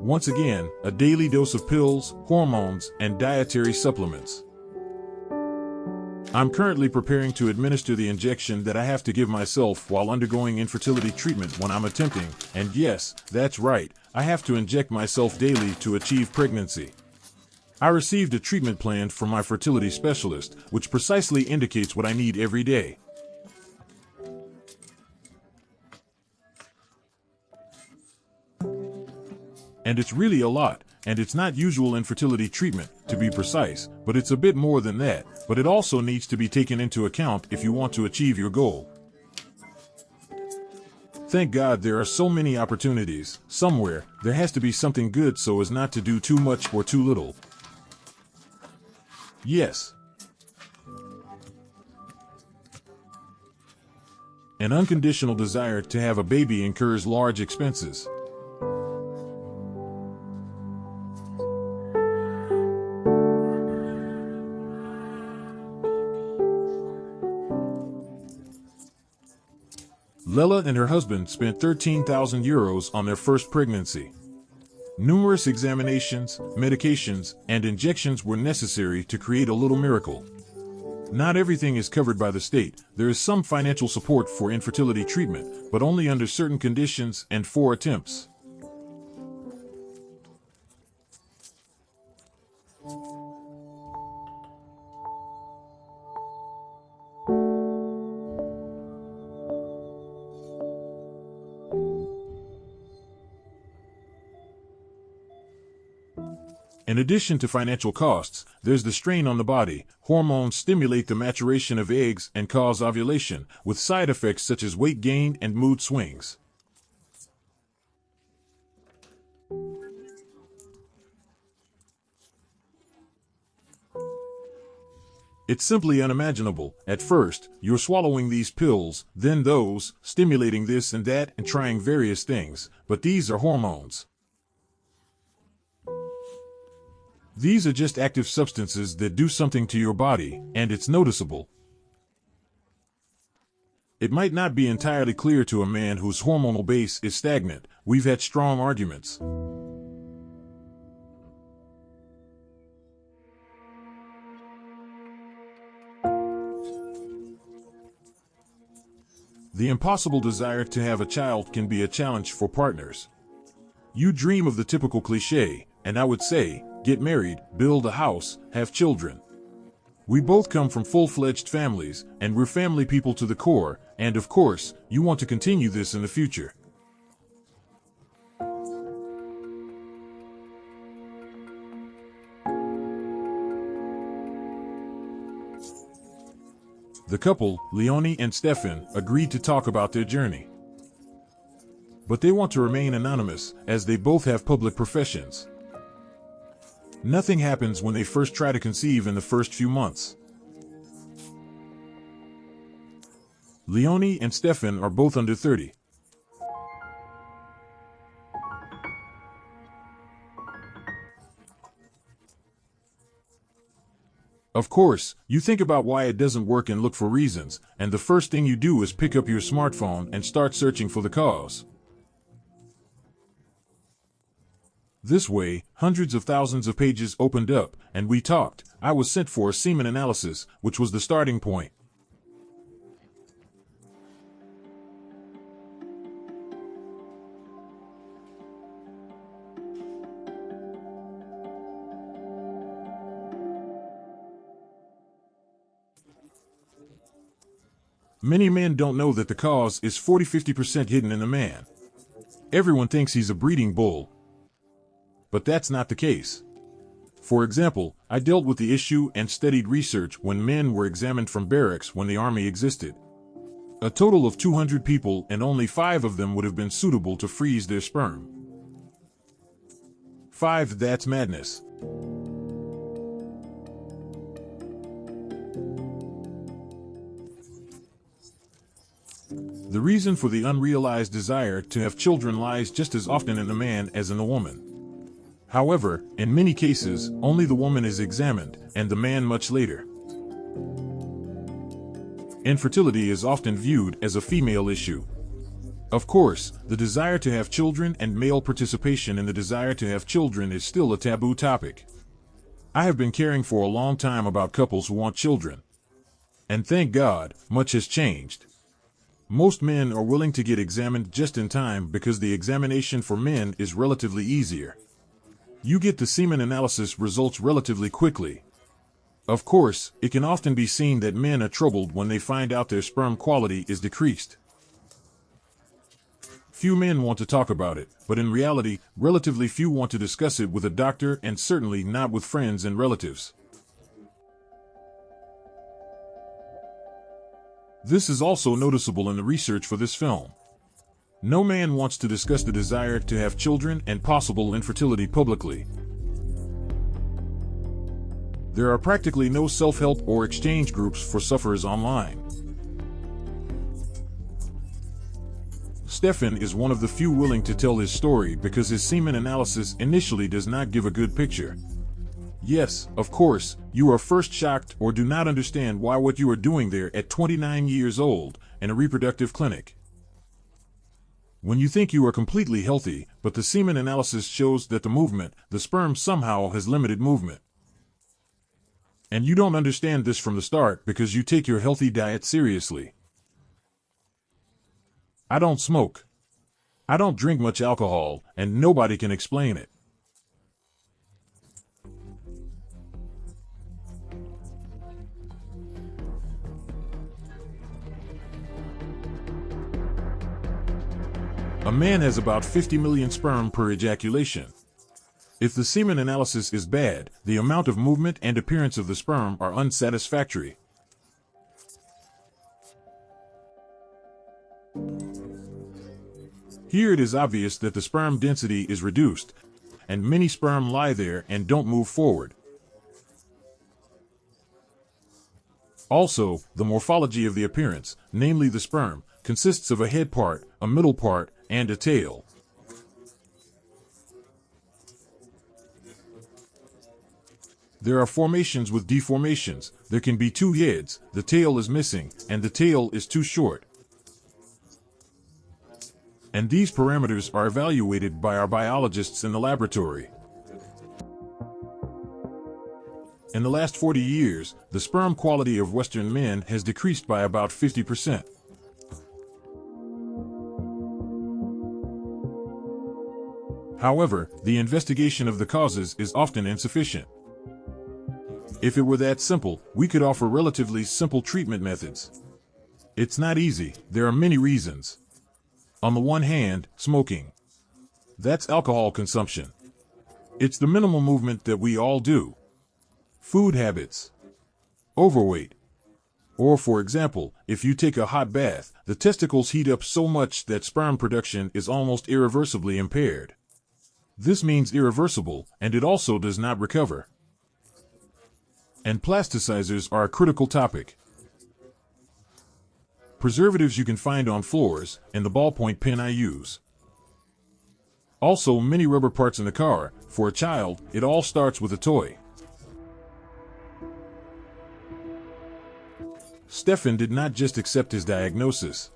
Once again, a daily dose of pills, hormones, and dietary supplements. I'm currently preparing to administer the injection that I have to give myself while undergoing infertility treatment when I'm attempting, and yes, that's right, I have to inject myself daily to achieve pregnancy. I received a treatment plan from my fertility specialist, which precisely indicates what I need every day. And it's really a lot, and it's not usual infertility treatment, to be precise, but it's a bit more than that, but it also needs to be taken into account if you want to achieve your goal. Thank God there are so many opportunities. Somewhere, there has to be something good so as not to do too much or too little. Yes. An unconditional desire to have a baby incurs large expenses. Lela and her husband spent €13,000 on their first pregnancy. Numerous examinations, medications, and injections were necessary to create a little miracle. Not everything is covered by the state. There is some financial support for infertility treatment, but only under certain conditions and 4 attempts. In addition to financial costs, there's the strain on the body. Hormones stimulate the maturation of eggs and cause ovulation, with side effects such as weight gain and mood swings. It's simply unimaginable. At first, you're swallowing these pills, then those, stimulating this and that, and trying various things, but these are hormones. These are just active substances that do something to your body, and it's noticeable. It might not be entirely clear to a man whose hormonal base is stagnant. We've had strong arguments. The impossible desire to have a child can be a challenge for partners. You dream of the typical cliché, and I would say, get married, build a house, have children. We both come from full-fledged families, and we're family people to the core, and of course, you want to continue this in the future. The couple, Leonie and Stefan, agreed to talk about their journey. But they want to remain anonymous, as they both have public professions. Nothing happens when they first try to conceive in the first few months. Leonie and Stefan are both under 30. Of course, you think about why it doesn't work and look for reasons, and the first thing you do is pick up your smartphone and start searching for the cause. This way, hundreds of thousands of pages opened up, and we talked. I was sent for a semen analysis, which was the starting point. Many men don't know that the cause is 40–50% hidden in the man. Everyone thinks he's a breeding bull. But that's not the case. For example, I dealt with the issue and studied research when men were examined from barracks when the army existed. A total of 200 people, and only 5 of them would have been suitable to freeze their sperm. 5, that's madness. The reason for the unrealized desire to have children lies just as often in the man as in the woman. However, in many cases, only the woman is examined, and the man much later. Infertility is often viewed as a female issue. Of course, the desire to have children and male participation in the desire to have children is still a taboo topic. I have been caring for a long time about couples who want children. And thank God, much has changed. Most men are willing to get examined just in time because the examination for men is relatively easier. You get the semen analysis results relatively quickly. Of course, it can often be seen that men are troubled when they find out their sperm quality is decreased. Few men want to talk about it, but in reality, relatively few want to discuss it with a doctor and certainly not with friends and relatives. This is also noticeable in the research for this film. No man wants to discuss the desire to have children and possible infertility publicly. There are practically no self-help or exchange groups for sufferers online. Stefan is one of the few willing to tell his story because his semen analysis initially does not give a good picture. Yes, of course, you are first shocked or do not understand why what you are doing there at 29 years old in a reproductive clinic. When you think you are completely healthy, but the semen analysis shows that the sperm somehow has limited movement. And you don't understand this from the start because you take your healthy diet seriously. I don't smoke. I don't drink much alcohol, and nobody can explain it. A man has about 50 million sperm per ejaculation. If the semen analysis is bad, the amount of movement and appearance of the sperm are unsatisfactory. Here it is obvious that the sperm density is reduced, and many sperm lie there and don't move forward. Also, the morphology of the appearance, namely the sperm, consists of a head part, a middle part, and a tail. There are formations with deformations. There can be two heads, the tail is missing, and the tail is too short. And these parameters are evaluated by our biologists in the laboratory. In the last 40 years, the sperm quality of Western men has decreased by about 50%. However, the investigation of the causes is often insufficient. If it were that simple, we could offer relatively simple treatment methods. It's not easy. There are many reasons. On the one hand, smoking. That's alcohol consumption. It's the minimal movement that we all do. Food habits. Overweight. Or, for example, if you take a hot bath, the testicles heat up so much that sperm production is almost irreversibly impaired. This means irreversible, and it also does not recover. And plasticizers are a critical topic. Preservatives you can find on floors, and the ballpoint pen I use. Also, many rubber parts in the car. For a child, it all starts with a toy. Stefan did not just accept his diagnosis.